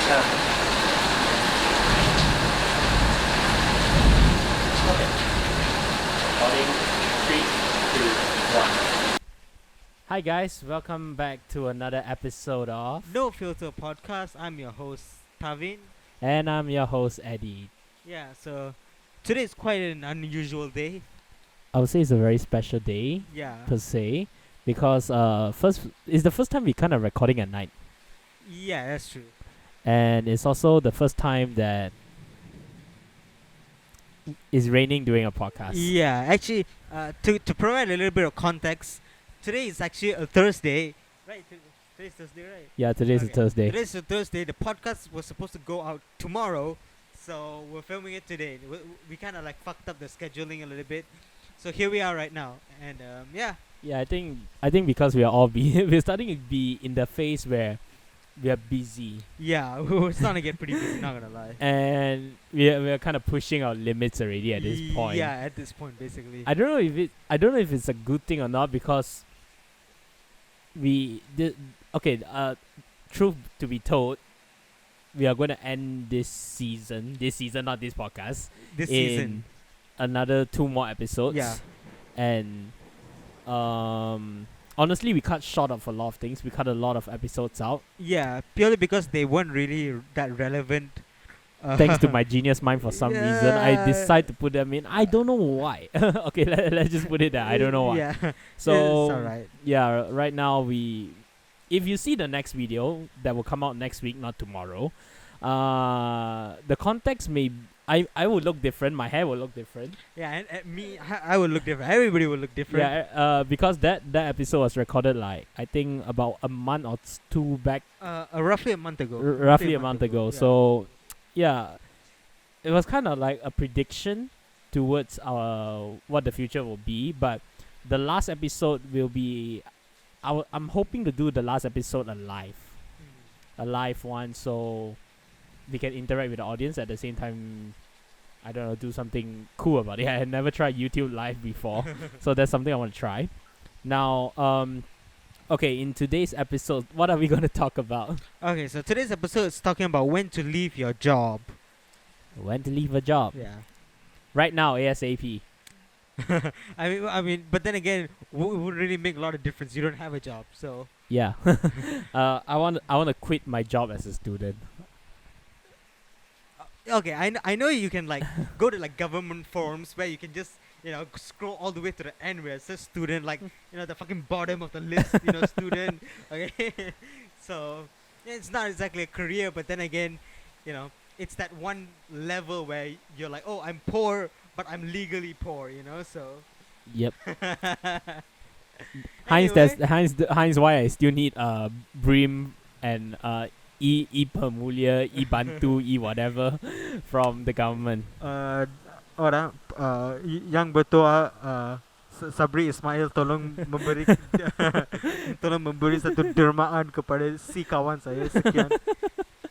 Okay. Recording. 3, 2, 1. Hi guys, welcome back to another episode of No Filter Podcast. I'm your host, Tavin. And I'm your host Eddie. Yeah, so today is quite an unusual day. I would say it's a very special day Yeah. per se because it's the first time we kind of recording at night, Yeah, that's true. and it's also the first time that it's raining during a podcast. Yeah, actually, to provide a little bit of context, today is actually a Thursday. Right, today's Thursday, right? Yeah, today's a Okay. Thursday. Today's a Thursday. The podcast was supposed to go out tomorrow, so we're filming it today. We kind of like fucked up the scheduling a little bit. So here we are right now, and yeah. Yeah, I think because we are all we're starting to be in the phase where we are busy. Yeah, we're starting to get pretty busy, not gonna lie. And we're kind of pushing our limits already at this point. Yeah, at this point, basically. I don't know if it's a good thing or not because truth to be told, we are going to end this season, not this podcast, This in season. another 2 more episodes. Yeah. And honestly, we cut short of a lot of things. We cut a lot of episodes out. Yeah, purely because they weren't really that relevant. Thanks to my genius mind, for some reason, I Yeah. decided to put them in. I don't know why. Okay, let's just put it there. I don't know why. Yeah. So it's alright. yeah, right now if you see the next video that will come out next week, not tomorrow, the context I will look different. My hair will look different. Yeah, and me, I will look different. Everybody will look different. Yeah, because that episode was recorded like I think about a month or two back, Roughly a month ago. roughly a month ago. Yeah. So yeah, it was kind of like a prediction towards what the future will be. But the last episode will be, I'm hoping to do the last episode a live one, so we can interact with the audience at the same time. I don't know, do something cool about it. I had never tried YouTube live before, so that's something I want to try. Now, okay, in today's episode, what are we going to talk about? Okay, so today's episode is talking about when to leave your job. When to leave a job. Yeah. Right now, ASAP. I mean, but then again, it would really make a lot of difference. You don't have a job, so. Yeah. I want to quit my job as a student. Okay, I know you can like go to like government forums where you can just scroll all the way to the end where it says student, like the fucking bottom of the list, student. Okay, so yeah, it's not exactly a career, but then again, it's that one level where you're like, oh, I'm poor, but I'm legally poor, so. Yep. Hence why I still need Brim and e-Permulia, e-Bantu, e-whatever from the government. Yang betul Sabri Ismail tolong memberi satu dermaan kepada si kawan saya sekian.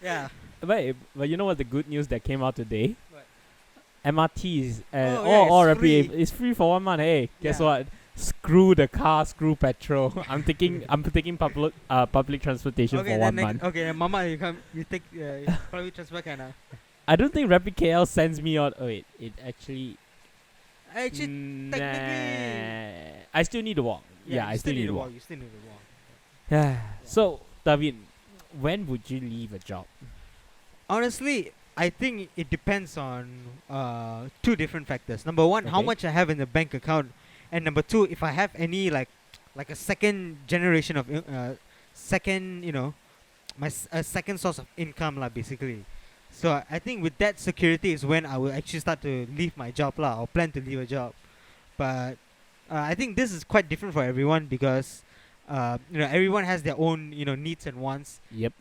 Yeah. But you know what the good news that came out today? What? MRTs and it's rapid free. it's free for 1 month. Hey, guess Yeah. what? Screw the car, screw petrol. I'm taking public transportation Okay, for 1 month. okay, Mama, you take public transport kind. I don't think Rapid KL sends me out. Oh wait, it actually. Actually, technically. I still need to walk. Yeah, I still need to walk. You still need to walk. Yeah. So, David, when would you leave a job? Honestly, I think it depends on 2 different factors. Number 1, how Okay. much I have in the bank account, and number 2, if I have any like a second generation of second, a second source of income lah, basically. So I think with that security is when I will actually start to leave my job lah, or plan to leave a job. But I think this is quite different for everyone because everyone has their own needs and wants. Yep.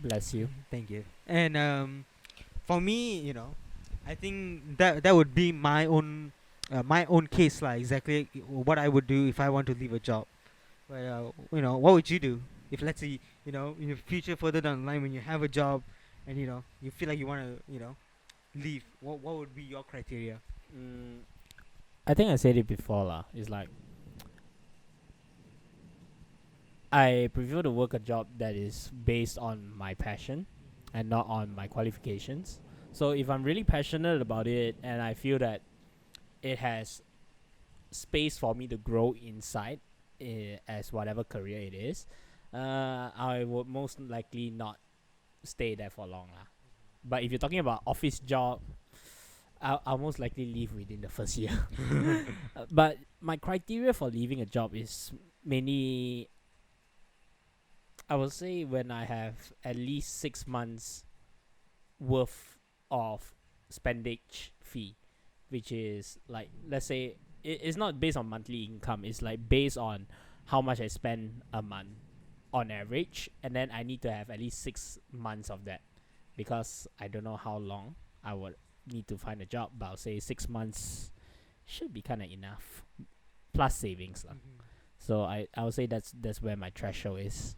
Bless you. Thank you. And for me, I think that would be my own case lah. Exactly what I would do if I want to leave a job. But what would you do if, let's say, in your future further down the line when you have a job and you feel like you want to leave? What would be your criteria? I think I said it before lah. It's like I prefer to work a job that is based on my passion and not on my qualifications. So if I'm really passionate about it and I feel that it has space for me to grow inside, as whatever career it is, I would most likely not stay there for long lah. But if you're talking about office job, I'll most likely leave within the first year. But my criteria for leaving a job is mainly, I would say, when I have at least 6 months worth of spendage fee, which is like, let's say, it's not based on monthly income. It's like based on how much I spend a month on average, and then I need to have at least 6 months of that, because I don't know how long I would need to find a job, but I'll say 6 months should be kind of enough, plus savings lah. So I would say that's where my threshold is.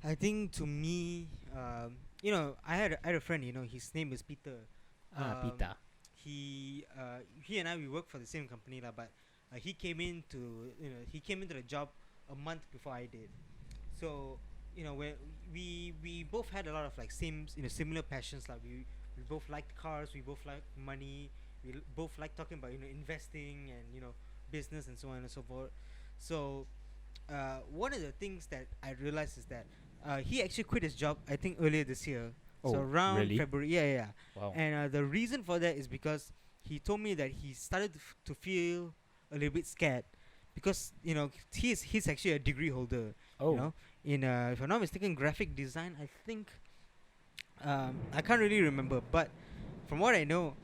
I think to me, I had a friend. His name is Peter. Pita. He and I, we work for the same company lah, but he came into the job a month before I did. So we both had a lot of like similar passions like we both liked cars, we both liked money, both liked talking about investing and business and so on and so forth. So one of the things that I realized is that he actually quit his job, I think, earlier this year. So around really? February. Yeah. Wow. And the reason for that is because he told me that he started to feel a little bit scared, because he's actually a degree holder. In if I'm not mistaken, graphic design, I think. I can't really remember, but from what I know,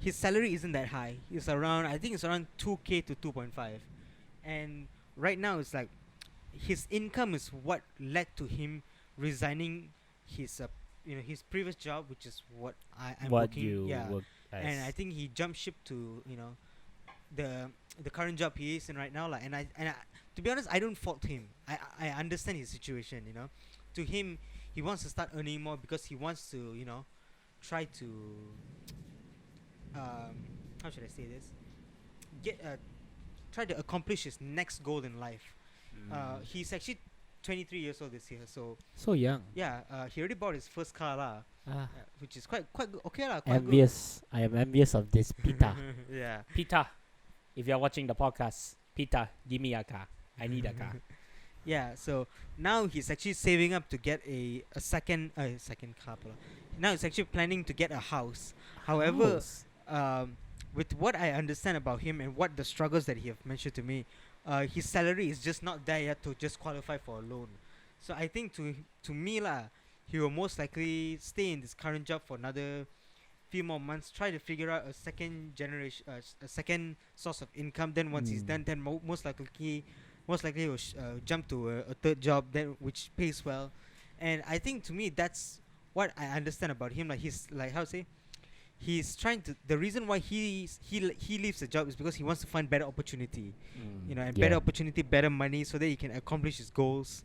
his salary isn't that high. I think it's around 2K to 2.5, and right now it's like his income is what led to him resigning his his previous job, which is what I'm what working. you Yeah, work as. and I think he jumped ship to the current job he is in right now, and I to be honest, I don't fault him. I understand his situation. To him, he wants to start earning more because he wants to try to how should I say this, try to accomplish his next goal in life. He's actually 23 years old this year, so young. yeah, he already bought his first car lah, which is quite good. Okay lah, quite Envious. I am envious of this Pita. good. Yeah. Pita, if you're watching the podcast, Pita, give me a car. I need a car. Yeah, so now he's actually saving up to get a second car. Now he's actually planning to get a house. However, with what I understand about him and what the struggles that he have mentioned to me, his salary is just not there yet to just qualify for a loan. So I think to me lah, he will most likely stay in this current job for another few more months, try to figure out a second source of income. Then once he's done, then most likely he'll jump to a third job then, which pays well. And I think to me that's what I understand about him. Like he's like, how to say, he's trying to, the reason why he leaves the job is because he wants to find better opportunity, and better opportunity, better money, so that he can accomplish his goals.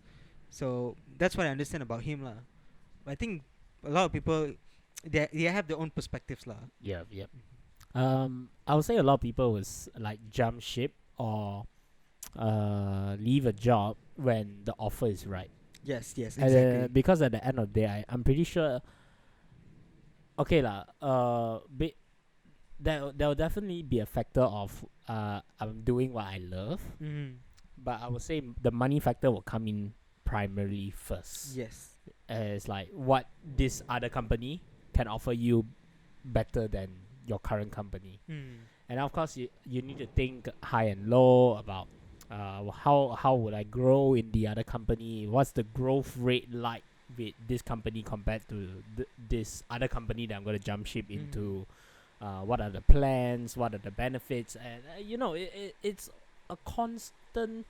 So that's what I understand about him lah. But I think a lot of people, they have their own perspectives lah. Yeah. I would say a lot of people was like jump ship or leave a job when the offer is right. Yes, exactly. Because at the end of the day, I'm pretty sure. Okay lah. There'll definitely be a factor of I'm doing what I love, but I would say the money factor will come in primarily first. Yes. It's like what this other company can offer you better than your current company. And of course you need to think high and low about how would I grow in the other company, what's the growth rate like with this company compared to this other company that I'm going to jump ship into, what are the plans, what are the benefits, and it's a constant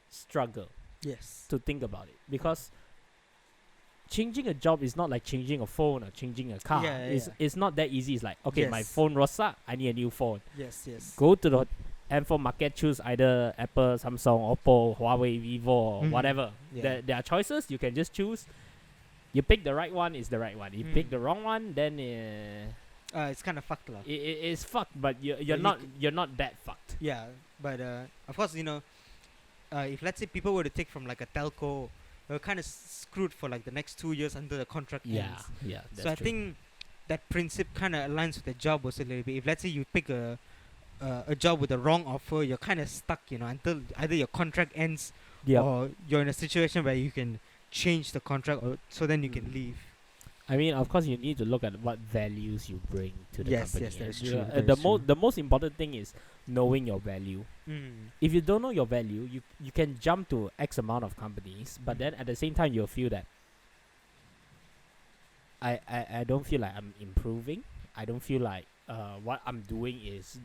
struggle. Yes. To think about it, because changing a job is not like changing a phone or changing a car. It's not that easy. It's like, okay, my phone rosak, I need a new phone. Yes. Go to the handphone market, choose either Apple, Samsung, Oppo, Huawei, Vivo, or whatever. There are choices. You can just choose. You pick the right one, is the right one. You pick the wrong one, then it's kind of fucked lah. It's fucked, but you're not that fucked. Yeah, but of course if let's say people were to take from like a telco, they're kind of screwed for like the next 2 years until the contract Yeah, ends. yeah. That's So I true. think that principle kind of aligns with the job also a little bit. If let's say you pick a job with the wrong offer, you're kind of stuck, until either your contract ends Yep. or you're in a situation where you can change the contract, or so then you can leave. I mean, of course, you need to look at what values you bring to the Yes, company. yes, that is And, true, that the is true. the most important thing is knowing your value. If you don't know your value, you can jump to X amount of companies, but then at the same time you'll feel that I don't feel like I'm improving. I don't feel like what I'm doing is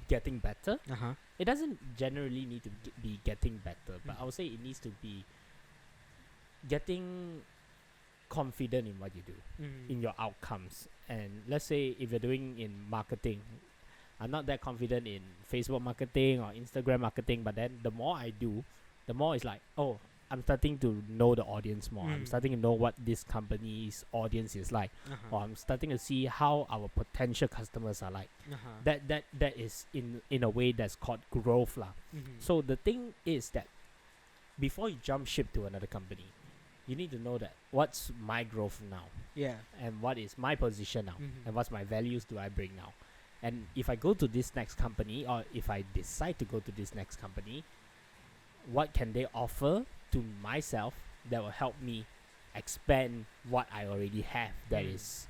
getting better. Uh-huh. It doesn't generally need to be getting better, but I would say it needs to be getting confident in what you do, in your outcomes. And let's say if you're doing in marketing, I'm not that confident in Facebook marketing or Instagram marketing, but then the more I do, the more it's like, oh, I'm starting to know the audience more. I'm starting to know what this company's audience is like, or I'm starting to see how our potential customers are like. That is in a way that's called growth lah. So the thing is that before you jump ship to another company, you need to know that what's my growth now, Yeah. and what is my position now, and what's my values do I bring now. And if I go to this next company, or if I decide to go to this next company, what can they offer to myself that will help me expand what I already have that is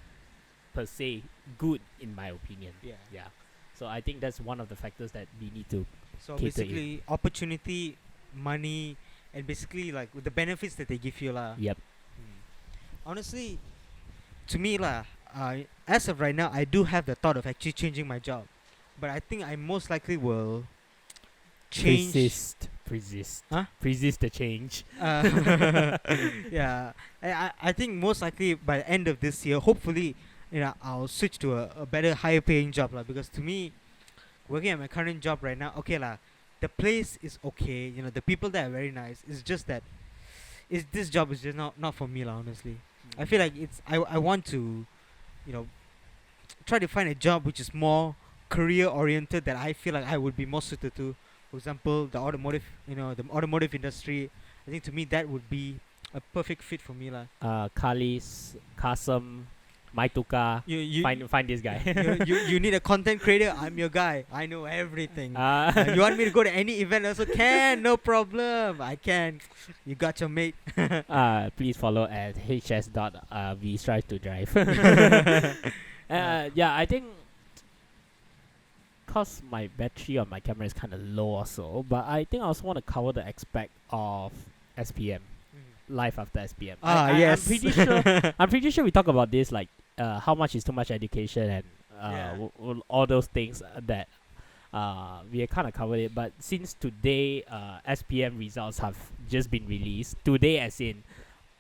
per se good in my opinion. Yeah. So I think that's one of the factors that we need to So cater basically, opportunity, money, and basically like with the benefits that they give you lah. Yep. Honestly, to me lah, as of right now, I do have the thought of actually changing my job, but I think I most likely will change. Persist. Huh? Persist the change. Yeah, I think most likely by the end of this year, hopefully, I'll switch to a better, higher paying job lah. Because to me, working at my current job right now, okay lah, the place is okay. The people there are very nice. It's just that, this job is just not for me lah. Honestly, I feel like I want to, try to find a job which is more career oriented, that I feel like I would be more suited to. For example, the automotive industry. I think to me that would be a perfect fit for me lah. Kalis, Kasem, Maituka. You Find this guy. you need a content creator. I'm your guy. I know everything. You want me to go to any event also? Can, no problem. I can. You got your mate. Please follow at hs.v strive to drive. Yeah, I think cause my battery on my camera is kind of low also, but I think I also want to cover the aspect of SPM, life after SPM. Yes. I'm pretty sure we talk about this, like how much is too much education and all those things that we kind of covered it. But since today SPM results have just been released today, as in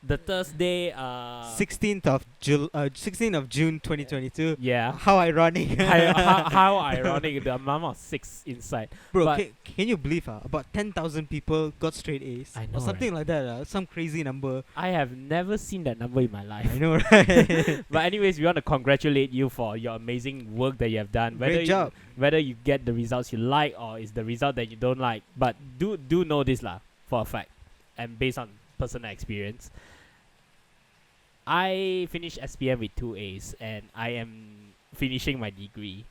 the Thursday 16th of June 2022. Yeah. How ironic. how ironic, the amount of 6 inside. Bro, But can you believe about 10,000 people got straight A's? I know, or something like that. Some crazy number. I have never seen that number in my life. I know, right? But anyways, we want to congratulate you for your amazing work that you have done. Great job. Whether you get the results you like or is the result that you don't like, but do know this lah for a fact, and based on personal experience. I finished SPM with 2 A's, and I am finishing my degree.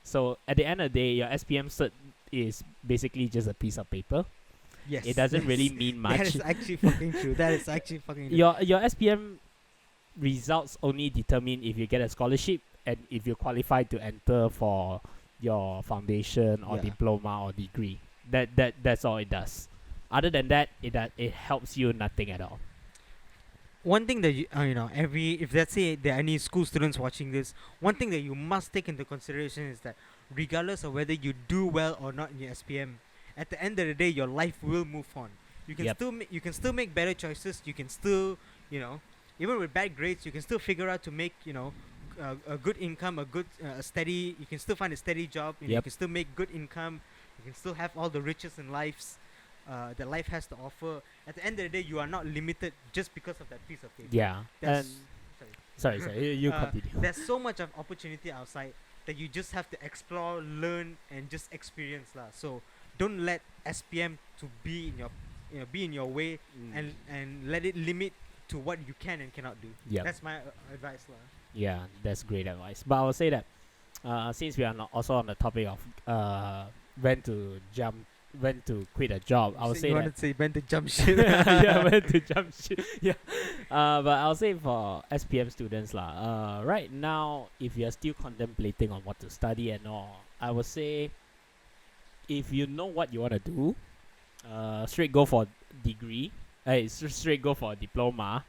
So at the end of the day, your SPM cert is basically just a piece of paper. Yes. It doesn't really mean much. That is actually fucking true. That is actually fucking true. Your SPM results only determine if you get a scholarship and if you're qualified to enter for your foundation or diploma or degree. That's all it does. Other than that, it helps you nothing at all. One thing that if let's say there are any school students watching this, one thing that you must take into consideration is that regardless of whether you do well or not in your SPM, at the end of the day, your life will move on. You can still make better choices. You can still, even with bad grades, you can still figure out to make a good income, a steady. You can still find a steady job. You can still make good income. You can still have all the riches in lives that life has to offer. At the end of the day, you are not limited just because of that piece of paper. Yeah. Sorry. You continue. There's so much of opportunity outside that you just have to explore, learn, and just experience lah. So don't let SPM to be in your be in your way, and let it limit to what you can and cannot do. Yeah. That's my advice, lah. Yeah, that's great advice. But I will say that since we are not also on the topic of when to quit a job, I would say you that wanted to say when to jump ship. yeah, when to jump ship. Yeah. But I'll say for SPM students lah, right now if you're still contemplating on what to study and all, I would say if you know what you want to do, straight go for degree. Straight go for a diploma.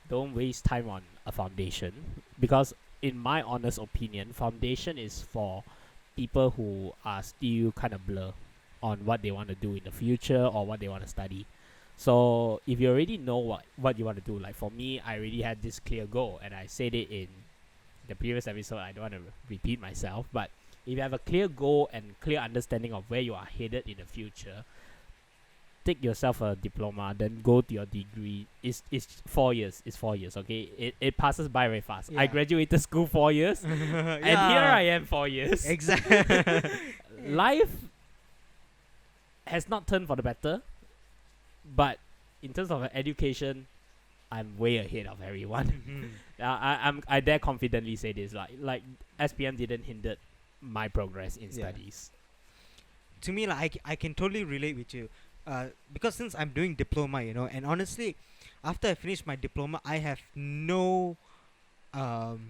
Don't waste time on a foundation, because in my honest opinion, foundation is for people who are still kind of blur on what they want to do in the future or what they want to study. So if you already know what you want to do, like for me, I already had this clear goal, and I said it in the previous episode. I don't want to repeat myself, but if you have a clear goal and clear understanding of where you are headed in the future, take yourself a diploma, then go to your degree. It's 4 years. It's 4 years, okay? It passes by very fast. I Yeah. graduated school 4 years, and here I am 4 years. Exactly. Life has not turned for the better, but in terms of education, I'm way ahead of everyone. I dare confidently say this. Like SPM didn't hinder my progress in Yeah. studies. To me, like I can totally relate with you, because since I'm doing diploma, and honestly, after I finish my diploma, I have no plans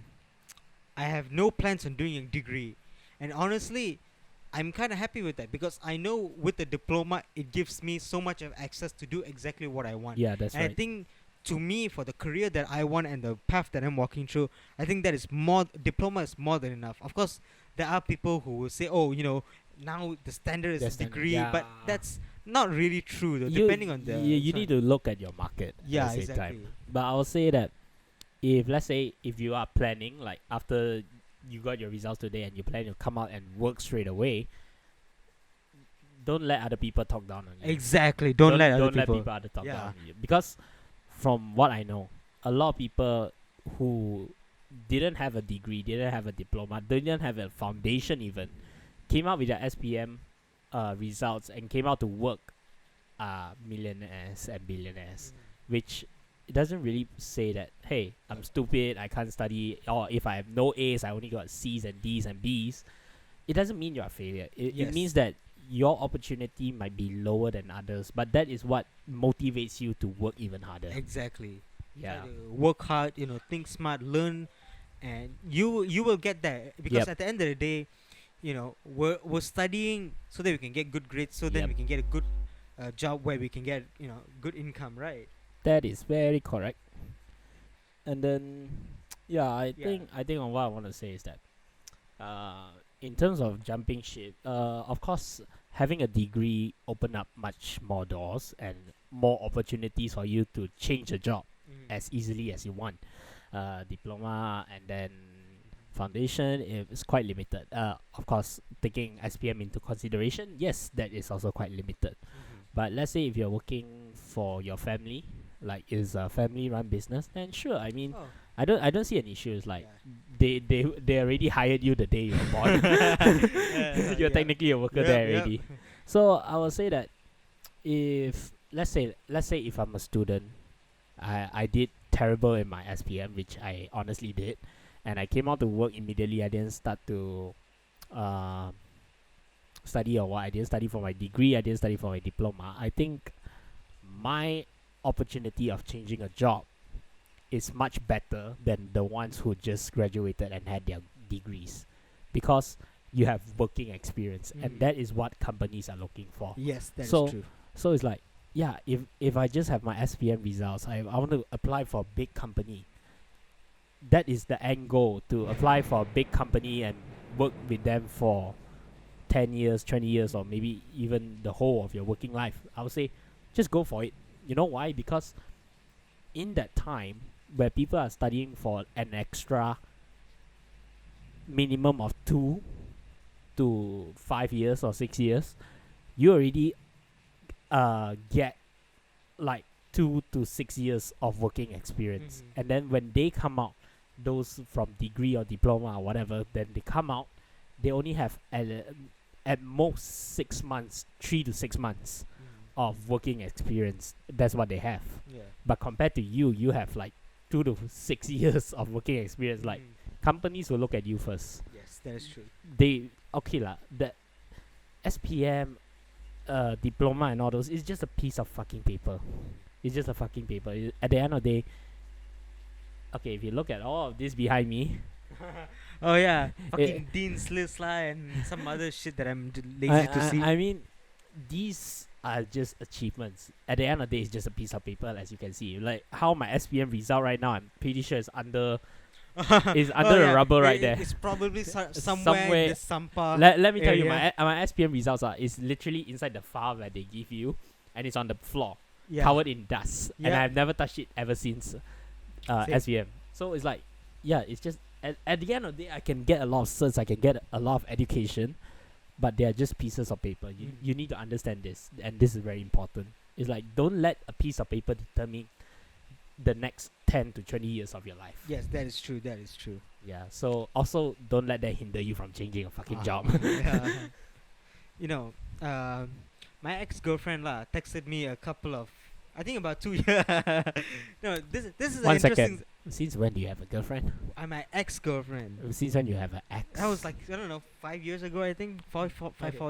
on doing a degree, and honestly, I'm kind of happy with that, because I know with the diploma it gives me so much of access to do exactly what I want. Yeah, that's And right. I think, to me, for the career that I want and the path that I'm walking through, I think that is diploma is more than enough. Of course, there are people who will say, oh, now the standard is The a standard, degree, yeah. but that's not really true, though, depending on the. you need to look at your market Yeah, at the same exactly. time. But I will say that let's say if you are planning, like after you got your results today and you plan to come out and work straight away, don't let other people talk down on you. Exactly. Don't let other people. other talk Yeah. down on you, because from what I know, a lot of people who didn't have a degree, didn't have a diploma, didn't have a foundation even, came out with their SPM results and came out to work, millionaires and billionaires, which it doesn't really say that, hey, I'm stupid, I can't study, or if I have no A's, I only got C's and D's and B's. It doesn't mean you're a failure. It Yes. means that your opportunity might be lower than others, but that is what motivates you to work even harder. Exactly. Yeah. Try to work hard, think smart, learn, and you will get there, because Yep. at the end of the day, we're studying so that we can get good grades, so then Yep. we can get a good job where we can get good income, right? That is very correct. And then, yeah, I Yeah. think on what I want to say is that, in terms of jumping ship, of course, having a degree open up much more doors and more opportunities for you to change a job as easily as you want. Diploma and then foundation is quite limited. Of course, taking SPM into consideration, yes, that is also quite limited. But let's say if you're working for your family, like is a family-run business, then sure. I mean, Oh. I don't see any issues. Like Yeah. they already hired you the day you were born. You're Yeah. technically a worker Yep, there yep. already. So I will say that if let's say if I'm a student, I did terrible in my SPM, which I honestly did, and I came out to work immediately. I didn't start to study or what. I didn't study for my degree. I didn't study for my diploma. I think my opportunity of changing a job is much better than the ones who just graduated and had their degrees, because you have working experience, and Mhm. that is what companies are looking for. Yes, that is So- true. So it's like, yeah, if I just have my SPM results, I want to apply for a big company. That is the end goal, to apply for a big company and work with them for 10 years, 20 years, or maybe even the whole of your working life. I would say just go for it. You know why? Because in that time where people are studying for an extra minimum of 2 to 5 years or 6 years, you already get like 2 to 6 years of working experience. Mhm. And then when they come out, those from degree or diploma or whatever, then they come out, they only have at most 6 months, 3 to 6 months of working experience. That's what they have. Yeah. But compared to you, you have like 2 to 6 years of working experience. Like companies will look at you first. Yes, that is true. They okay lah. The SPM, diploma and all those, it's just a piece of fucking paper. It's just a fucking paper. At the end of the day, okay, if you look at all of this behind me, Oh yeah, fucking Dean Slisla and some other shit that I'm lazy to see. I mean, these are just achievements. At the end of the day, it's just a piece of paper, as you can see. Like how my SPM result right now, I'm pretty sure it's under the rubber right there. It's probably somewhere in the Sampa. Let me tell you, area. my SPM results are is literally inside the file that they give you, and it's on the floor, Yeah. covered in dust, and Yeah. I've never touched it ever since Same. SPM. So it's like, yeah, it's just at the end of the day, I can get a lot of certs, I can get a lot of education, but they are just pieces of paper. You need to understand this, and this is very important. It's like, don't let a piece of paper determine the next 10 to 20 years of your life. Yes, that is true. That is true. Yeah. So also don't let that hinder you from changing a fucking job. Yeah. You know, my ex-girlfriend texted me a couple of, I think about 2 years. No, this is an One interesting. second. Since when do you have a girlfriend? My ex-girlfriend. Since when you have an ex? That was like, I don't know, 5 years ago. I think 4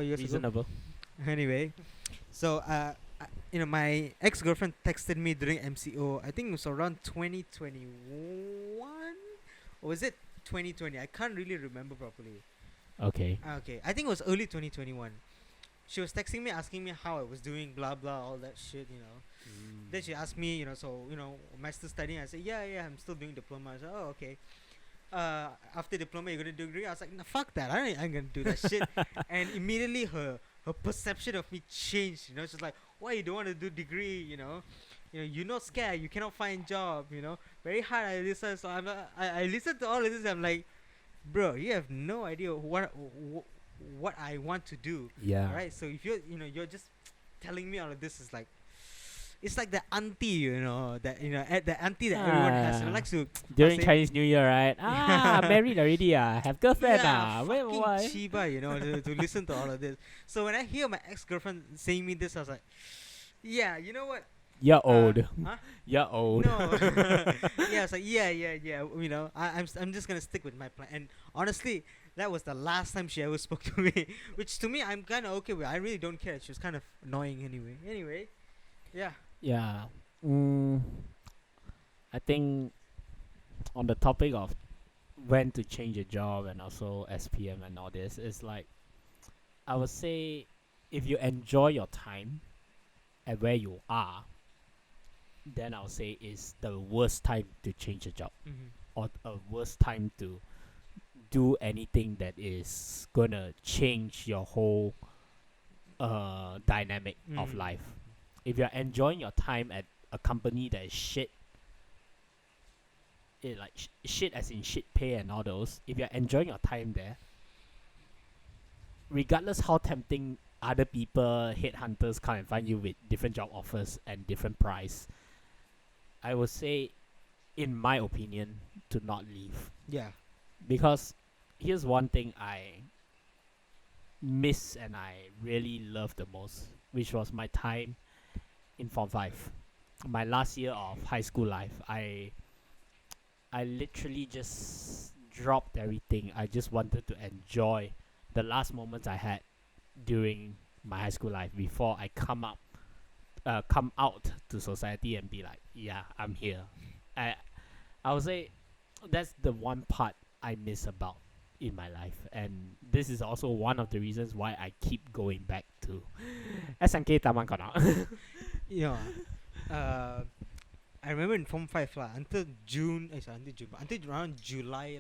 years ago. Reasonable. Anyway, so my ex-girlfriend texted me during MCO. I think it was around 2021, or was it 2020? I can't really remember properly. Okay. Okay, I think it was early 2021. She was texting me, asking me how I was doing, blah blah, all that shit, you know. Then she asked me, am I still studying? I said, yeah, I'm still doing diploma. I said, oh, okay. After diploma, you're gonna do degree? I was like, no, fuck that. I'm gonna do that shit. And immediately her perception of me changed. You know, she's like, why you don't want to do degree? You're not scared. You cannot find job. Very hard. I listen. So I listened to all of this. I'm like, bro, you have no idea what I want to do. Yeah. All right. So if you're just telling me all of this, is like, it's like the auntie, the auntie that everyone has. Likes to During say- Chinese New Year, right? Married already. Have girlfriend. Wait, fucking why? chiba, to listen to all of this. So when I hear my ex-girlfriend saying me this, I was like, yeah, you know what? You're old. Huh? You're old. No. Yeah, it's like yeah. I'm just gonna stick with my plan. And honestly, that was the last time she ever spoke to me, which to me I'm kind of okay with. I really don't care. She was kind of annoying anyway. Anyway, yeah. Yeah. I think on the topic of when to change a job and also SPM and all this, it's like, I would say, if you enjoy your time at where you are, then I would say it's the worst time to change a job, or a worst time to do anything that is gonna change your whole dynamic of life. If you're enjoying your time at a company that is shit, shit as in shit pay and all those, if you're enjoying your time there, regardless how tempting other people, headhunters come and find you with different job offers and different price, I would say, in my opinion, to not leave. Yeah. Because here's one thing I miss and I really love the most, which was my time in Form 5. My last year of high school life, I literally just dropped everything. I just wanted to enjoy the last moments I had during my high school life before I come out to society and be like, yeah, I'm here. I would say that's the one part I miss about in my life, and this is also one of the reasons why I keep going back to SNK Taman Kono. I remember in Form 5 until around July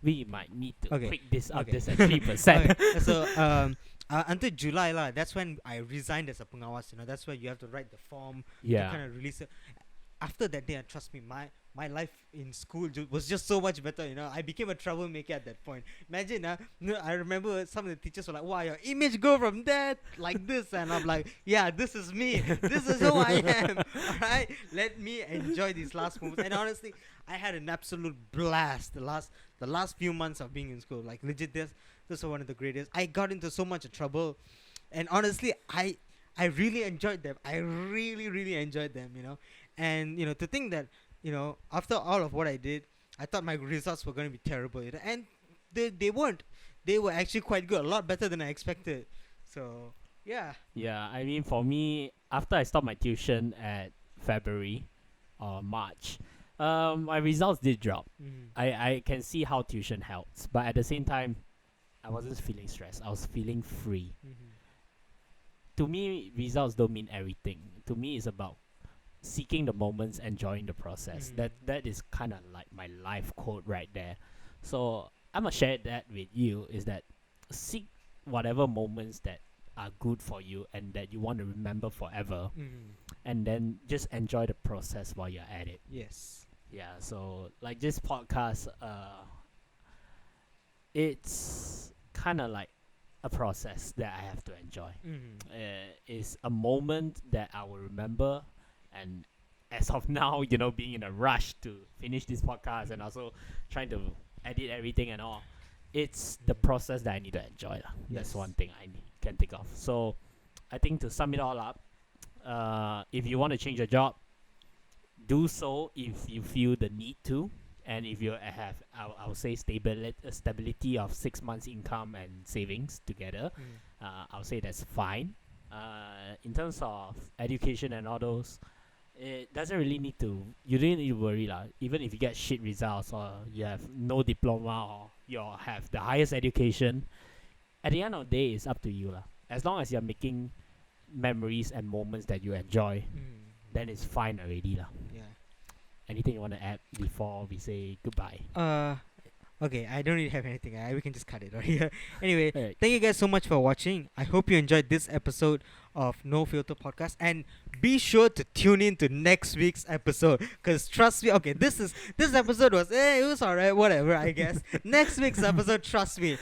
We might need to Okay. quick this up Okay. this at 3%. Okay, so until July that's when I resigned as a pengawas. That's where you have to write the form to Yeah. kind of release it. After that day, trust me, my life in school was just so much better. I became a troublemaker at that point. Imagine, I remember some of the teachers were like, "Wow, your image go from that like this," and I'm like, "Yeah, this is me. This is who I am. All right, let me enjoy these last moments." And honestly, I had an absolute blast the last few months of being in school. Like legit, this was one of the greatest. I got into so much trouble And honestly, I really enjoyed them. I really enjoyed them. And to think that after all of what I did, I thought my results were going to be terrible. And they weren't. They were actually quite good, a lot better than I expected. So yeah. Yeah, I mean, for me, after I stopped my tuition at February or March, my results did drop. I can see how tuition helps, but at the same time, I wasn't feeling stressed. I was feeling free. To me, results don't mean everything. To me, it's about seeking the moments, enjoying the process. That is kind of like my life quote right there. So I'm gonna share that with you. Is that seek whatever moments that are good for you and that you want to remember forever, and then just enjoy the process while you're at it. Yes. Yeah. So like this podcast, it's kind of like a process that I have to enjoy. It's a moment that I will remember, and as of now, being in a rush to finish this podcast and also trying to edit everything and all, it's the process that I need to enjoy. That's Yes. one thing I can think of. So I think to sum it all up, if you want to change your job, do so if you feel the need to. And if you have, I'll say stability of 6 months income and savings together, I'll say that's fine. In terms of education and all those, it doesn't really need to. You don't need to worry lah. Even if you get shit results or you have no diploma or you have the highest education, at the end of the day, it's up to you lah. As long as you're making memories and moments that you enjoy, then it's fine already lah. Yeah. Anything you want to add before we say goodbye? Okay, I don't really have anything. We can just cut it right here. Anyway, Alright. thank you guys so much for watching. I hope you enjoyed this episode of No Filter Podcast, and be sure to tune in to next week's episode. Cause trust me, okay, this episode was it was alright, whatever, I guess. Next week's episode, trust me.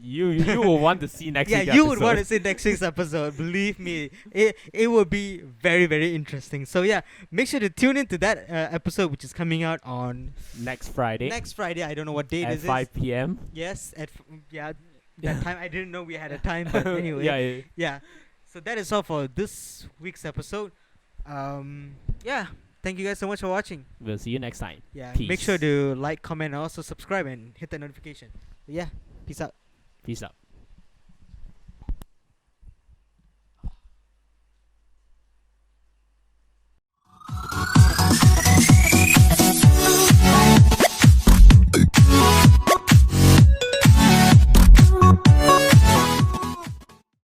You will want to see next Yeah, week's you episode. would want to see next week's episode. Believe me, it will be very, very interesting. So yeah, make sure to tune into that episode, which is coming out on next Friday. next Friday. I don't know what date at this 5 p.m. Yes, that time I didn't know we had a time, but anyway, yeah. yeah. So that is all for this week's episode. Yeah. Thank you guys so much for watching. We'll see you next time. Yeah. Peace. Make sure to like, comment, and also subscribe and hit the notification. Yeah. Peace out. Peace out.